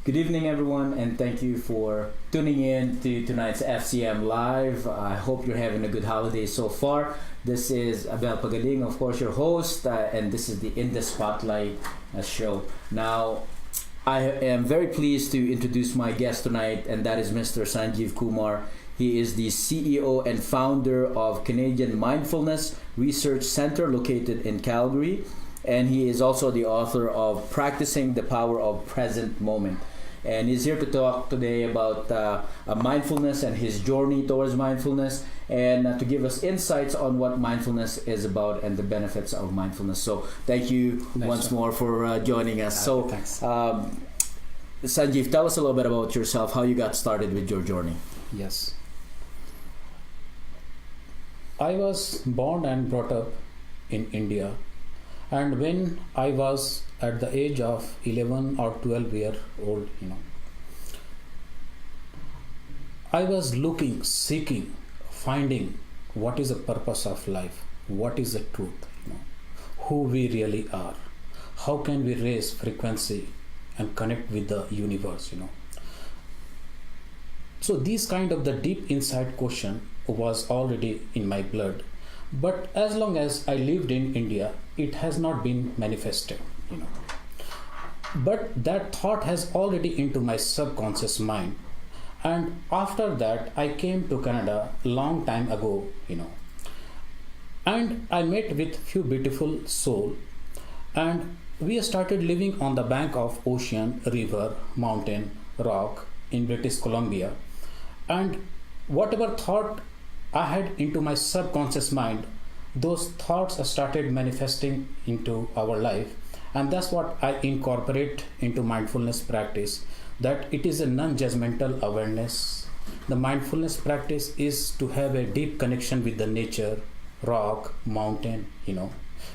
Good evening, everyone, and thank you for tuning in to tonight's FCM Live. I hope you're having a good holiday so far. This is Abel Pagaling, of course, your host, and this is the In the Spotlight show. Now, I am very pleased to introduce my guest tonight, and that is Mr. Sanjeev Kumar. He is the CEO and founder of Canadian Mindfulness Research Center located in Calgary, and he is also the author of Practicing the Power of Present Moment. And he's here to talk today about mindfulness and his journey towards mindfulness, and to give us insights on what mindfulness is about and the benefits of mindfulness. So thank you once more for joining us. So Thanks. Sanjeev, tell us a little bit about yourself, how you got started with your journey. Yes. I was born and brought up in India, and when I was at the age of 11 or 12 year old, I was looking, seeking, finding what is the purpose of life, what is the truth, who we really are, how can we raise frequency and connect with the universe, So these kind of the deep inside question was already in my blood, but as long as I lived in India, it has not been manifested, But that thought has already into my subconscious mind, and after that I came to Canada long time ago, and I met with few beautiful soul, and we started living on the bank of ocean, river, mountain, rock in British Columbia, and whatever thought I had into my subconscious mind, those thoughts started manifesting into our life, and that's what I incorporate into mindfulness practice, that it is a non-judgmental awareness. The mindfulness practice is to have a deep connection with the nature, rock, mountain,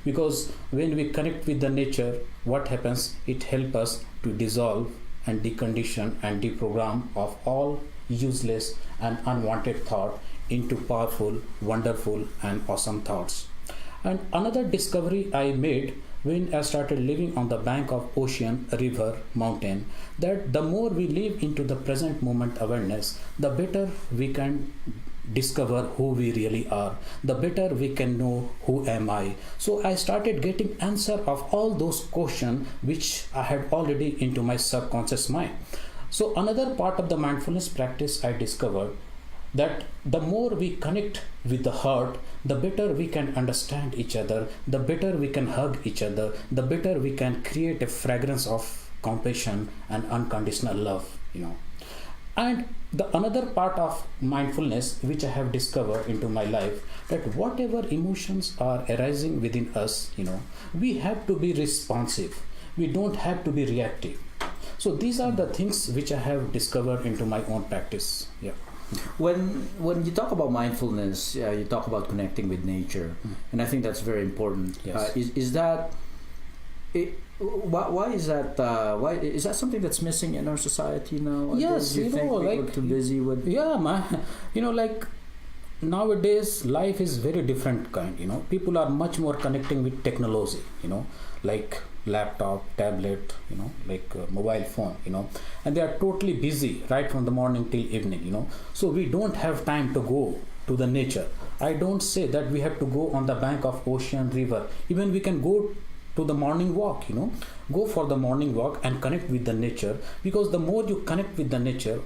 because when we connect with the nature, what happens? It helps us to dissolve and decondition and deprogram of all useless and unwanted thought into powerful, wonderful, and awesome thoughts. And another discovery I made when I started living on the bank of ocean, river, mountain, that the more we live into the present moment awareness, the better we can discover who we really are, the better we can know who am I. So I started getting answer of all those questions which I had already into my subconscious mind. So another part of the mindfulness practice I discovered that the more we connect with the heart, the better we can understand each other, the better we can hug each other, the better we can create a fragrance of compassion and unconditional love, And the another part of mindfulness which I have discovered into my life, that whatever emotions are arising within us, we have to be responsive. We don't have to be reactive. So these are the things which I have discovered into my own practice. Yeah. When you talk about mindfulness, you talk about connecting with nature, and I think that's very important. Yes. Is that it? Why is that? Why is that something that's missing in our society now? Yes, Do you think people are too busy with? Yeah, like nowadays life is very different kind. People are much more connecting with technology. Like laptop, tablet, like mobile phone, and they are totally busy right from the morning till evening, so we don't have time to go to the nature. I don't say that we have to go on the bank of ocean, river. Even we can go to the morning walk, go for the morning walk and connect with the nature, because the more you connect with the nature,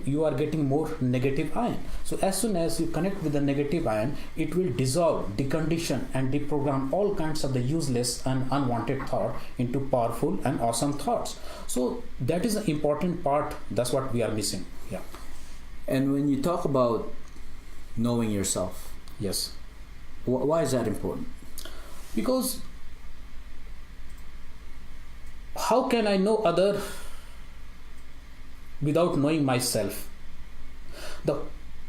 you are getting more negative ion. So as soon as you connect with the negative ion, it will dissolve, decondition and deprogram all kinds of the useless and unwanted thought into powerful and awesome thoughts. So that is the important part. That's what we are missing. Yeah. And when you talk about knowing yourself, yes, why is that important? Because how can I know other without knowing myself?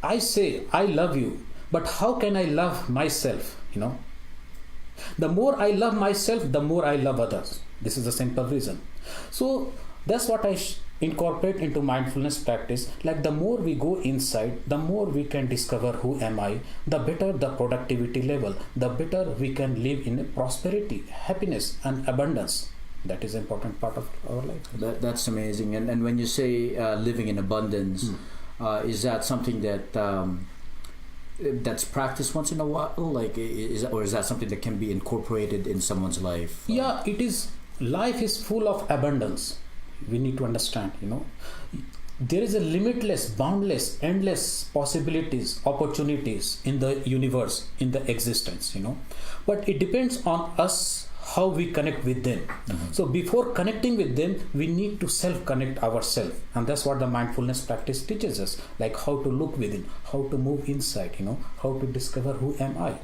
I say I love you, but how can I love myself? The more I love myself, the more I love others. This is the simple reason. So that's what I incorporate into mindfulness practice. Like the more we go inside, the more we can discover who am I, the better the productivity level, the better we can live in prosperity, happiness and abundance. That is an important part of our life. That's amazing. And when you say living in abundance, is that something that that's practiced once in a while? Like, is that something that can be incorporated in someone's life? Yeah, it is. Life is full of abundance. We need to understand, there is a limitless, boundless, endless possibilities, opportunities in the universe, in the existence, but it depends on us how we connect with them. So before connecting with them, we need to self-connect ourselves, and that's what the mindfulness practice teaches us, like how to look within, how to move inside, how to discover who am I.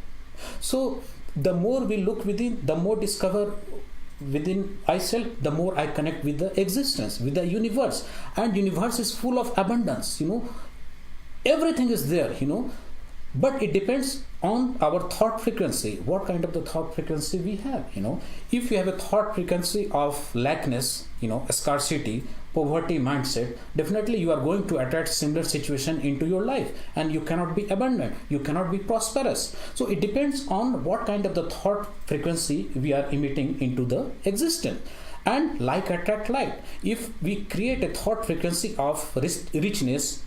So the more we look within, the more discover within myself, the more I connect with the existence, with the universe. And universe is full of abundance, everything is there, but it depends on our thought frequency, what kind of the thought frequency we have. If you have a thought frequency of lackness, scarcity, poverty mindset, definitely you are going to attract similar situation into your life, and you cannot be abundant, you cannot be prosperous. So it depends on what kind of the thought frequency we are emitting into the existence. And like attract like. If we create a thought frequency of richness,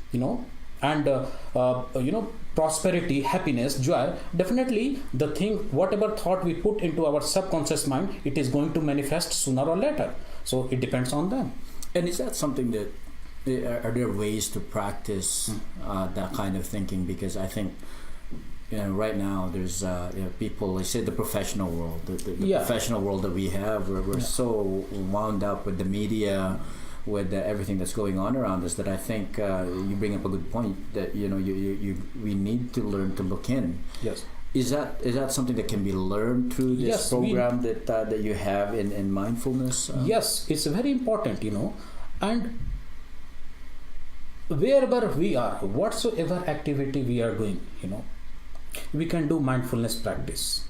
and prosperity, happiness, joy, definitely the thing, whatever thought we put into our subconscious mind, it is going to manifest sooner or later. So it depends on them. And is that something that, are there ways to practice that kind of thinking? Because I think, right now there's people, like say the professional world, the professional world that we have, we're so wound up with the media, with everything that's going on around us, that I think you bring up a good point, that we need to learn to look in. Yes. Is that something that can be learned through this program that you have in mindfulness? Yes, it's very important, and wherever we are, whatsoever activity we are doing, we can do mindfulness practice.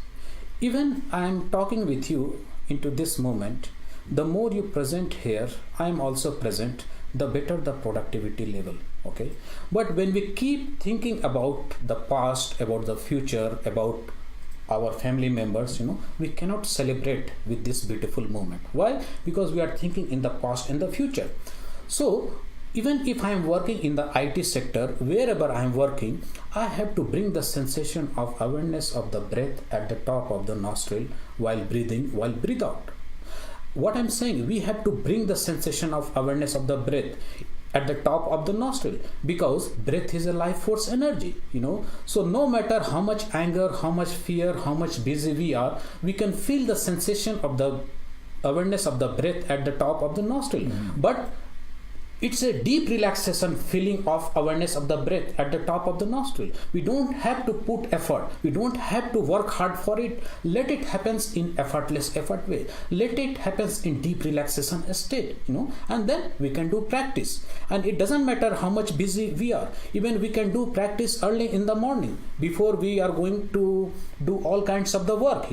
Even I am talking with you into this moment, the more you present here, I am also present, the better the productivity level. Okay, but when we keep thinking about the past, about the future, about our family members, we cannot celebrate with this beautiful moment. Why? Because we are thinking in the past and the future. So even if I am working in the IT sector, wherever I am working, I have to bring the sensation of awareness of the breath at the top of the nostril while breathing, while breathe out. What I'm saying, we have to bring the sensation of awareness of the breath at the top of the nostril, because breath is a life force energy, so no matter how much anger, how much fear, how much busy we are, we can feel the sensation of the awareness of the breath at the top of the nostril. But it's a deep relaxation feeling of awareness of the breath at the top of the nostril. We don't have to put effort. We don't have to work hard for it. Let it happen in effortless effort way. Let it happen in deep relaxation state, and then we can do practice. And it doesn't matter how much busy we are. Even we can do practice early in the morning before we are going to do all kinds of the work,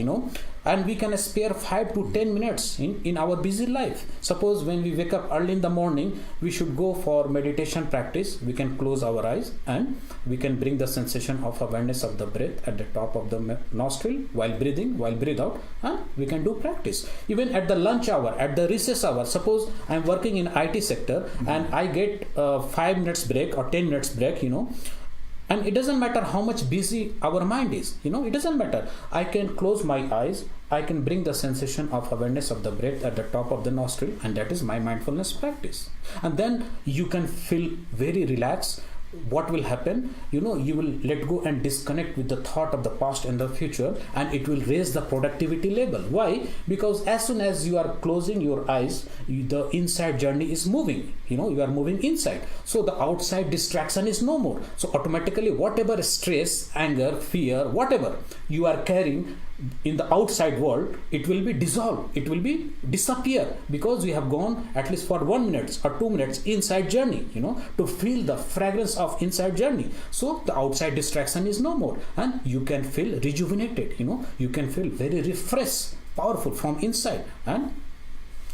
and we can spare 5 to 10 minutes in our busy life. Suppose when we wake up early in the morning, we should go for meditation practice. We can close our eyes and we can bring the sensation of awareness of the breath at the top of the nostril while breathing, while breathe out, and we can do practice. Even at the lunch hour, at the recess hour, suppose I am working in IT sector and I get 5 minutes break or 10 minutes break, and it doesn't matter how much busy our mind is, it doesn't matter. I can close my eyes, I can bring the sensation of awareness of the breath at the top of the nostril, and that is my mindfulness practice. And then you can feel very relaxed. What will happen? You will let go and disconnect with the thought of the past and the future, and it will raise the productivity level. Why? Because as soon as you are closing your eyes, the inside journey is moving. You are moving inside. So the outside distraction is no more. So automatically whatever stress, anger, fear, whatever you are carrying in the outside world, it will be dissolved, it will be disappear, because we have gone at least for 1 minute or 2 minutes inside journey, to feel the fragrance of inside journey. So the outside distraction is no more, and you can feel rejuvenated, you can feel very refreshed, powerful from inside, and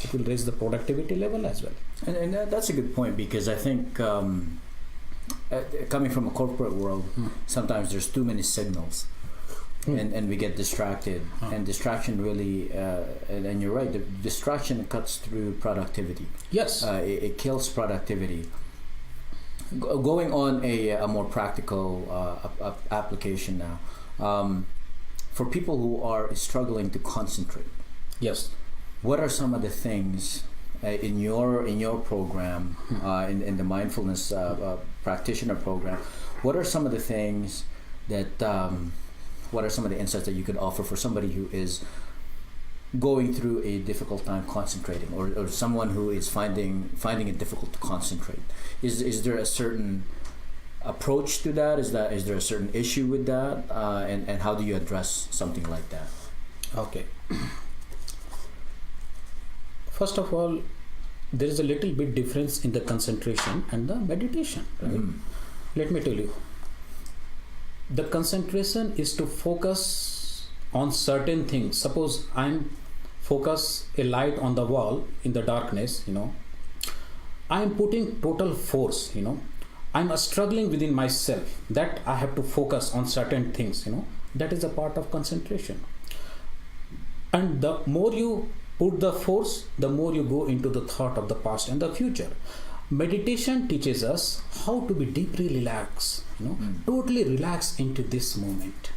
it will raise the productivity level as well. And that's a good point, because I think coming from a corporate world, sometimes there's too many signals. and we get distracted. And distraction really, and you're right, the distraction cuts through productivity. Yes. It kills productivity. Going on a more practical application now, for people who are struggling to concentrate. Yes. What are some of the things in your program, in the mindfulness practitioner program? What are some of the things that what are some of the insights that you could offer for somebody who is going through a difficult time concentrating, or someone who is finding it difficult to concentrate? Is there a certain approach to that? Is there a certain issue with that? And how do you address something like that? Okay. First of all, there is a little bit difference in the concentration and the meditation. Right? Let me tell you. The concentration is to focus on certain things. Suppose I'm focus a light on the wall in the darkness, I'm putting total force, I'm struggling within myself that I have to focus on certain things, that is a part of concentration. And the more you put the force, the more you go into the thought of the past and the future. Meditation teaches us how to be deeply relaxed, totally relax into this moment.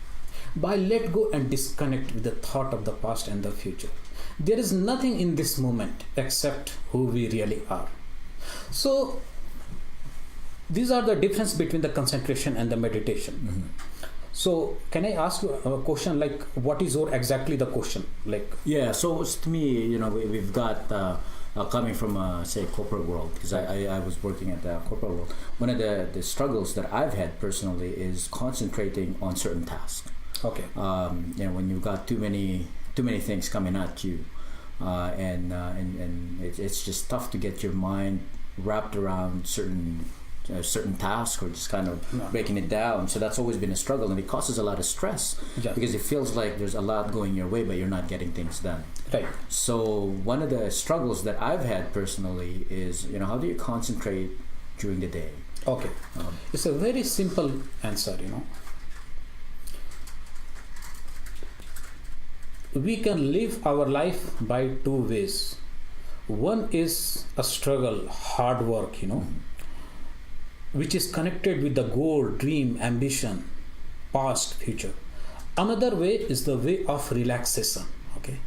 By let go and disconnect with the thought of the past and the future. There is nothing in this moment except who we really are. So these are the difference between the concentration and the meditation. So can I ask you a question, like what is your exactly the question? So to me, we've got coming from say corporate world, because I was working at the corporate world. One of the struggles that I've had personally is concentrating on certain tasks. Okay. When you've got too many things coming at you, and it's just tough to get your mind wrapped around certain tasks, or just kind of breaking it down. So that's always been a struggle, and it causes a lot of stress because it feels like there's a lot going your way, but you're not getting things done. Right. So one of the struggles that I've had personally is, how do you concentrate during the day? Okay. It's a very simple answer, We can live our life by two ways. One is a struggle, hard work, which is connected with the goal, dream, ambition, past, future. Another way is the way of relaxation. Okay.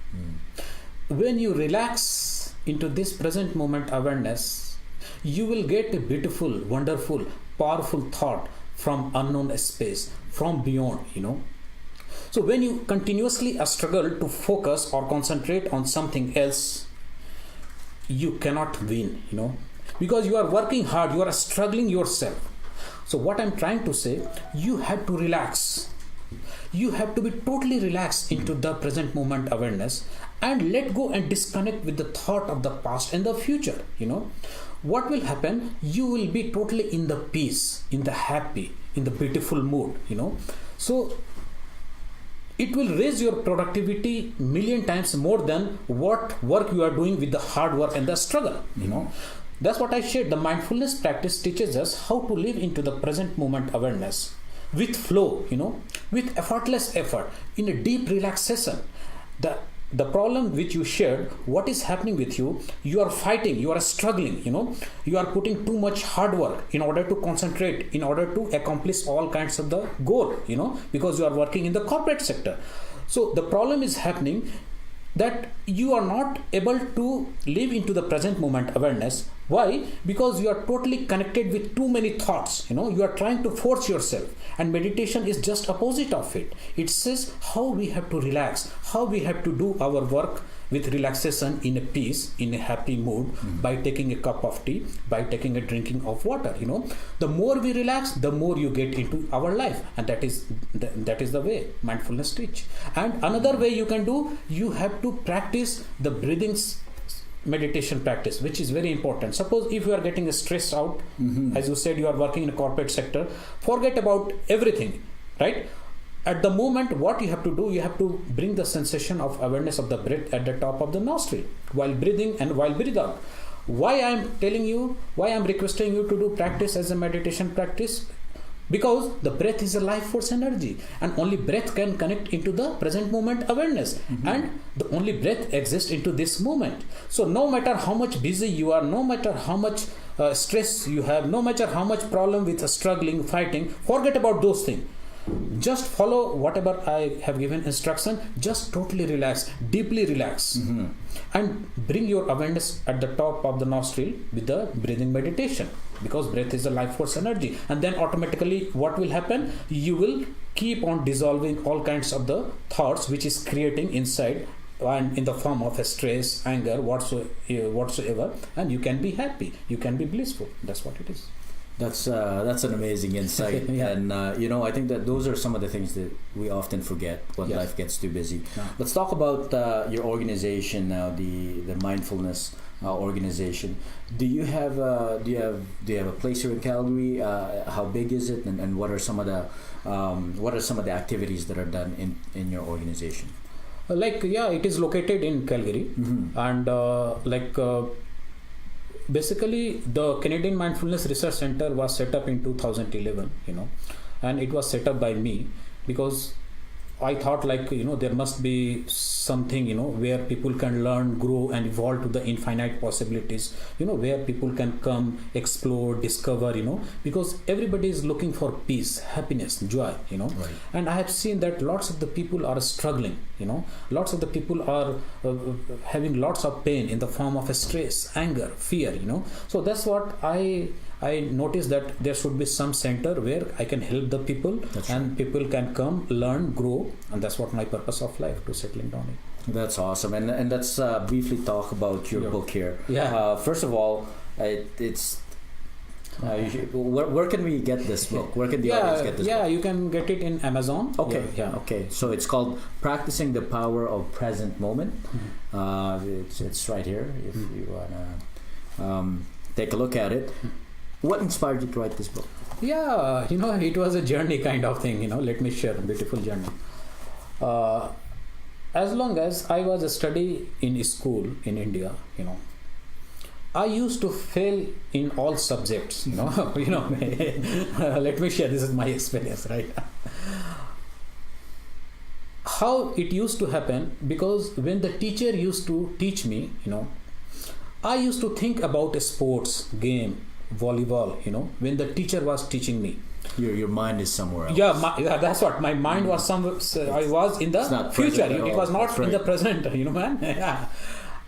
When you relax into this present moment awareness, you will get a beautiful, wonderful, powerful thought from unknown space, from beyond, So when you continuously struggle to focus or concentrate on something else, you cannot win, because you are working hard, you are struggling yourself. So what I'm trying to say, you have to relax. You have to be totally relaxed into the present moment awareness and let go and disconnect with the thought of the past and the future. What will happen? You will be totally in the peace, in the happy, in the beautiful mood. So it will raise your productivity million times more than what work you are doing with the hard work and the struggle. That's what I shared. The mindfulness practice teaches us how to live into the present moment awareness with flow, with effortless effort, in a deep relaxation. The problem which you shared, what is happening with you, you are fighting, you are struggling, you are putting too much hard work in order to concentrate, in order to accomplish all kinds of the goal, because you are working in the corporate sector. So the problem is happening that you are not able to live into the present moment awareness. Why? Because you are totally connected with too many thoughts. You are trying to force yourself, and meditation is just opposite of it. It says how we have to relax, how we have to do our work with relaxation, in a peace, in a happy mood, by taking a cup of tea, by taking a drinking of water. The more we relax, the more you get into our life, and that is the way mindfulness teach. And another way you can do, you have to practice the breathing meditation practice, which is very important. Suppose if you are getting stressed out, as you said, you are working in a corporate sector, forget about everything, right? At the moment, what you have to do, you have to bring the sensation of awareness of the breath at the top of the nostril while breathing and while breathe out. Why I'm telling you, why I'm requesting you to do practice as a meditation practice? because the breath is a life force energy, and only breath can connect into the present moment awareness, and the only breath exists into this moment. So no matter how much busy you are, no matter how much stress you have, no matter how much problem with struggling, fighting, forget about those things. Just follow whatever I have given instruction. Just totally relax, deeply relax, and bring your awareness at the top of the nostril with the breathing meditation, because breath is a life force energy. And then automatically what will happen? You will keep on dissolving all kinds of the thoughts which is creating inside, and in the form of a stress, anger, whatsoever, and you can be happy, you can be blissful. That's what it is. That's an amazing insight. Yeah. And I think that those are some of the things that we often forget when Yes. life gets too busy. Yeah. Let's talk about your organization now, the Mindfulness organization. Do you have a place here in Calgary? How big is it, and what are some of the activities that are done in your organization? It is located in Calgary, and basically the Canadian Mindfulness Research Center was set up in 2011, and it was set up by me because I thought there must be something where people can learn, grow, and evolve to the infinite possibilities, where people can come, explore, discover, because everybody is looking for peace, happiness, joy, Right. and I have seen that lots of the people are struggling, lots of the people are having lots of pain in the form of stress, anger, fear, so that's what I noticed, that there should be some center where I can help the people. That's and people can come, learn, grow, and that's what my purpose of life, to settling down it. That's awesome. And let's briefly talk about your book here. Yeah. First of all, it's where can we get this book? Where can the audience get this book? Yeah, you can get it in Amazon. Okay. Yeah. Okay. So it's called Practicing the Power of Present Moment. It's right here if you wanna take a look at it. What inspired you to write this book? Yeah, it was a journey kind of thing, let me share a beautiful journey. As long as I was studying in school in India, I used to fail in all subjects, let me share, this is my experience, right? How it used to happen, because when the teacher used to teach me, I used to think about a sports game, volleyball, when the teacher was teaching me. Your mind is somewhere else. Yeah, that's what my mind was. I was in the future. It was not in the present, man. Yeah.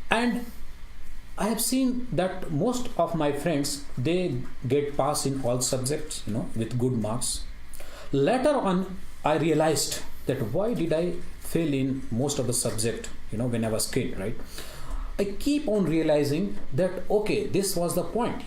And I have seen that most of my friends, they get pass in all subjects, with good marks. Later on, I realized that why did I fail in most of the subject, when I was kid, right? I keep on realizing that, okay, this was the point,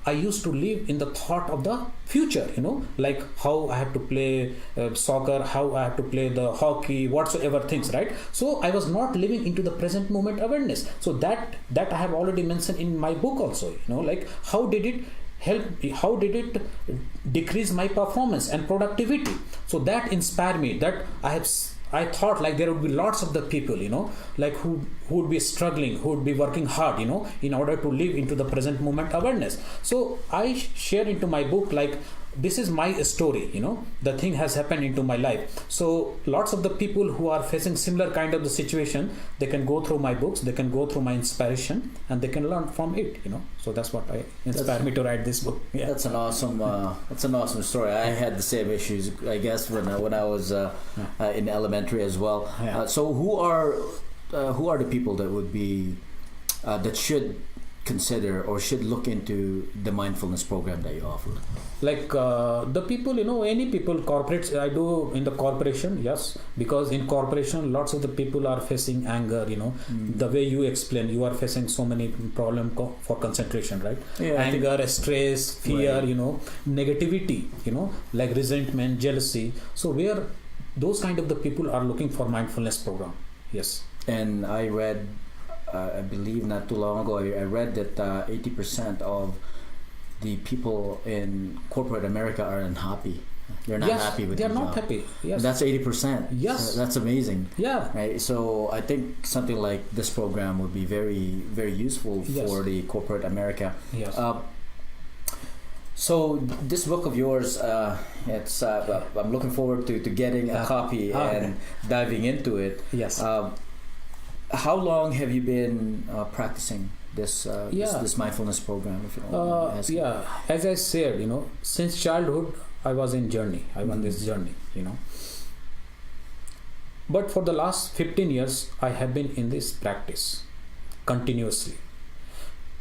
I used to live in the thought of the future, like how I have to play soccer, how I have to play the hockey, whatsoever things, right? So I was not living into the present moment awareness. So that I have already mentioned in my book also, like how did it help me, how did it decrease my performance and productivity? So that inspired me, that I thought like there would be lots of the people, like who would be struggling, who would be working hard, in order to live into the present moment awareness. So I share into my book, like this is my story, the thing has happened into my life. So lots of the people who are facing similar kind of the situation, they can go through my books, they can go through my inspiration, and they can learn from it, So that's what inspired me to write this book. Yeah. That's an awesome story. I had the same issues, I guess, when I was in elementary as well. Yeah. So who are the people that would be that should consider or should look into the mindfulness program that you offer? Like the people, any people, corporates, I do in the corporation, yes, because in corporation lots of the people are facing anger, the way you explain, you are facing so many problems for concentration, right? Yeah, anger, stress, fear, right. Negativity, like resentment, jealousy. So where those kind of the people are looking for mindfulness program. Yes. And I read, I believe not too long ago, I read that 80% of the people in corporate America are unhappy. They're not happy with their their job. job. Happy. Yes. That's 80%. Yes. So that's amazing. Yeah. Right. So I think something like this program would be very, very useful Yes. for the corporate America. Yes. So this book of yours, it's I'm looking forward to getting a copy and diving into it. Yes. How long have you been practicing this mindfulness program? If you don't mind me asking? Yeah, as I said, since childhood I was in journey. I went this journey, But for the last 15 years, I have been in this practice continuously.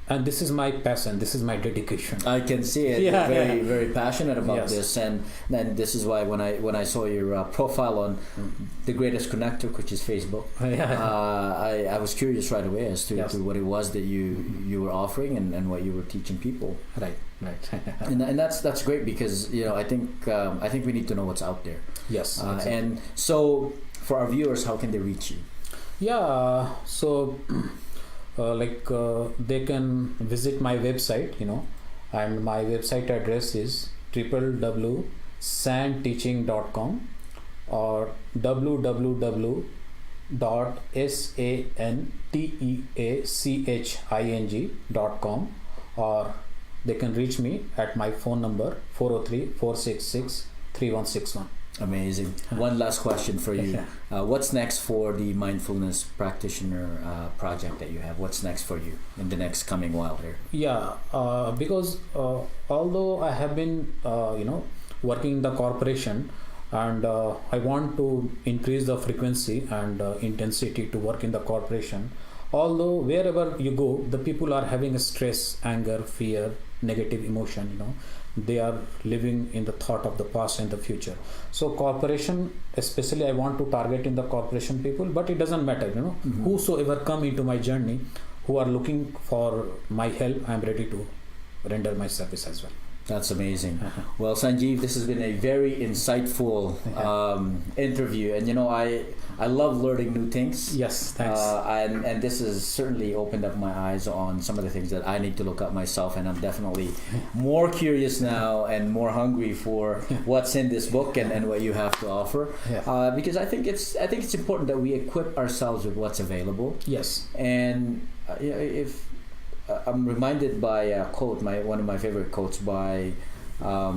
And this is my passion, this is my dedication. I can see it. Yeah, You're very, very passionate about Yes. this, and this is why when I saw your profile on the greatest connector, which is Facebook, I was curious right away as to what it was that you were offering and what you were teaching people. Right. And that's great because I think we need to know what's out there. Yes. Exactly. And so for our viewers, how can they reach you? Yeah. So. They can visit my website, and my website address is www.santeaching.com or www.santeaching.com, or they can reach me at my phone number 403-466-3161. Amazing. One last question for you. What's next for the mindfulness practitioner project that you have? What's next for you in the next coming while here? Because although I have been working in the corporation, and I want to increase the frequency and intensity to work in the corporation, although wherever you go the people are having a stress, anger, fear, negative emotion, they are living in the thought of the past and the future. So corporation, especially I want to target in the corporation people, but it doesn't matter, whosoever come into my journey who are looking for my help, I am ready to render my service as well. That's amazing. Well, Sanjeev, this has been a very insightful interview, and I love learning new things. Yes, thanks. And this has certainly opened up my eyes on some of the things that I need to look up myself, and I'm definitely more curious now and more hungry for what's in this book and what you have to offer. Because I think it's important that we equip ourselves with what's available. Yes. And if I'm reminded by a quote, one of my favorite quotes by I've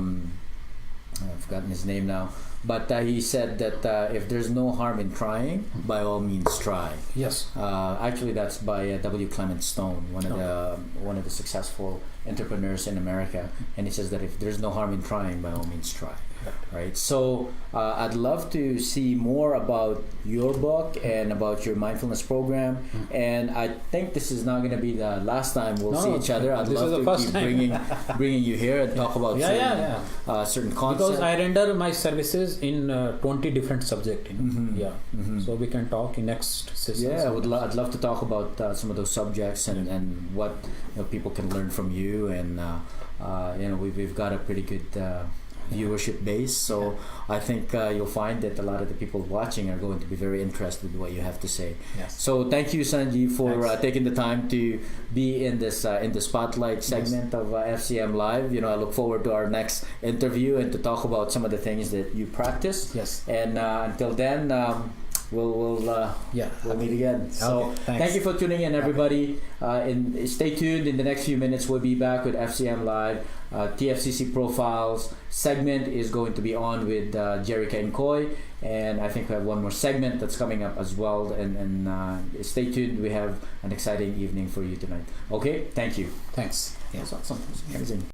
forgotten his name now, but he said that if there's no harm in trying, by all means try. Yes. Actually, that's by W. Clement Stone, one of the successful entrepreneurs in America, and he says that if there's no harm in trying, by all means try. Right. So I'd love to see more about your book and about your mindfulness program. And I think this is not going to be the last time we'll see each other. I'd love to keep bringing you here and talk about certain concepts. Because I render my services in 20 different subjects. So we can talk in next session. Yeah, I'd love to talk about some of those subjects and what people can learn from you. And we've got a pretty good viewership base, so I think you'll find that a lot of the people watching are going to be very interested in what you have to say. So thank you, Sanjeev, for taking the time to be in this in the spotlight segment of FCM Live. I look forward to our next interview and to talk about some of the things that you practice. And until then, we'll meet again. So thank you for tuning in, everybody. And stay tuned. In the next few minutes, we'll be back with FCM Live. TFCC Profiles segment is going to be on with Jerica and Koy, and I think we have one more segment that's coming up as well. And stay tuned. We have an exciting evening for you tonight. Okay, thank you. Thanks. That's awesome. Amazing.